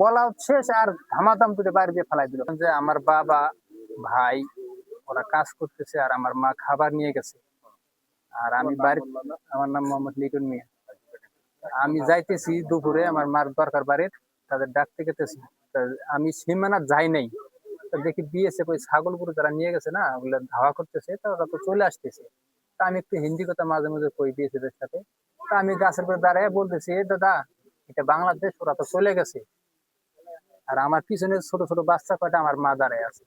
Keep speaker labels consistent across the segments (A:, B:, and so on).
A: বলা শেষ আর ধামাধাম করে বাইরে দিয়ে ফেলাই দিল যে আমার বাবা ভাই ওরা কাজ করতেছে আর আমার মা খাবার নিয়ে গেছে। আর আমি বাড়ি, আমার নাম মোহাম্মদ লিটন মিয়া। আমি যাইতেছি দুপুরে আমার মার দরকার বাড়ির, তাদের ডাকতে গেতেছি। তা আমি সীমানা যাই নাই, তা দেখি বিএসএফ ওই ছাগল গরু যারা নিয়ে গেছে না ওগুলো ধাওয়া করতেছে, তো ওরা তো চলে আসতেছে। তা আমি একটু হিন্দি কথা মাঝে মাঝে কই বিএসএফ এর সাথে। তা আমি গাছের উপরে দাঁড়ায় বলতেছি, এ দাদা এটা বাংলাদেশ, ওরা তো চলে গেছে। আর আমার পিছনে ছোট ছোট বাচ্চা কয়টা আমার মা দাঁড়ায় আছে।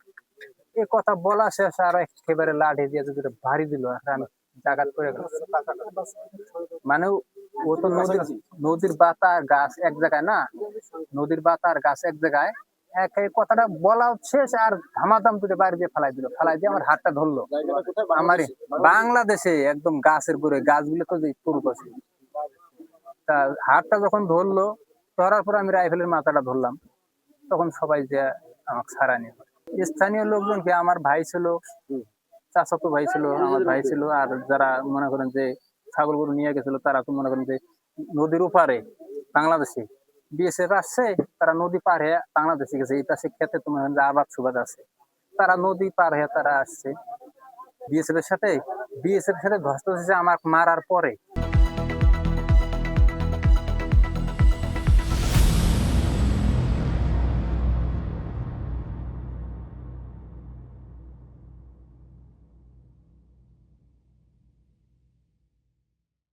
A: এ কথা বলা শেষ আর একেবারে লাঠি দিয়ে যদি ভারী দিল, আমি জাগাত করে গেল। মানে ও তো নদীর নদীর বাতা আর গাছ এক জায়গায় না, নদীর বাতা আর গাছ এক জায়গায়। এই কথাটা বলা শেষ আর ধামাধাম করে বাইরে দিয়ে ফেলাই দিয়ে আমার হাতটা ধরলো। আমার বাংলাদেশে একদম গাছের গোড়ে, গাছগুলো তো যে পুরুষ আছে। তা হাতটা যখন ধরলো, ধরার পর আমি রাইফেলের মাথাটা ধরলাম, তখন সবাই যে আমাকে ছাড়া নিয়ে স্থানীয় লোকজনকে, আমার ভাই ছিল, চাচাতো ভাই ছিল, আমার ভাই ছিল, আর যারা মনে করেন যে ছাগল গরু নিয়ে গেছিল তারা তো মনে করেন যে নদীর ওপারে বাংলাদেশে বিএসএফ আসছে, তারা নদী পার হয়ে বাংলাদেশে গেছে। এই পাশে ক্ষেতে তো মনে করেন যে আবাদ সুবাদ আছে, তারা নদী পার হয়ে তারা আসছে বিএসএফ এর সাথে। বিএসএফ এর সাথে ধস্ত হয়েছে আমার মারার পরে।